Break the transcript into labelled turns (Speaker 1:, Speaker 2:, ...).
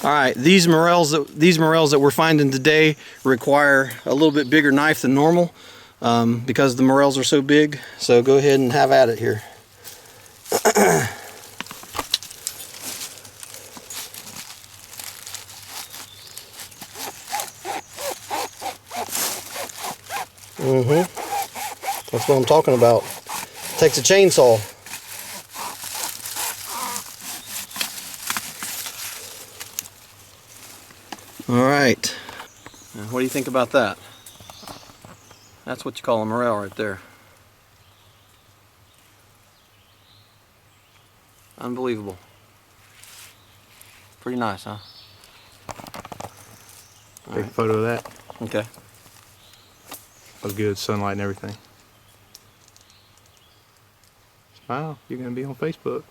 Speaker 1: All right, these morels that we're finding today require a little bit bigger knife than normal because the morels are so big. So go ahead and have at it here. That's what I'm talking about. Takes a chainsaw. All right. Now, what do you think about that? That's what you call a morel right there. Unbelievable. Pretty nice, huh?
Speaker 2: Take a photo of that.
Speaker 1: Okay.
Speaker 2: Looks good, sunlight and everything. Smile, you're gonna be on Facebook.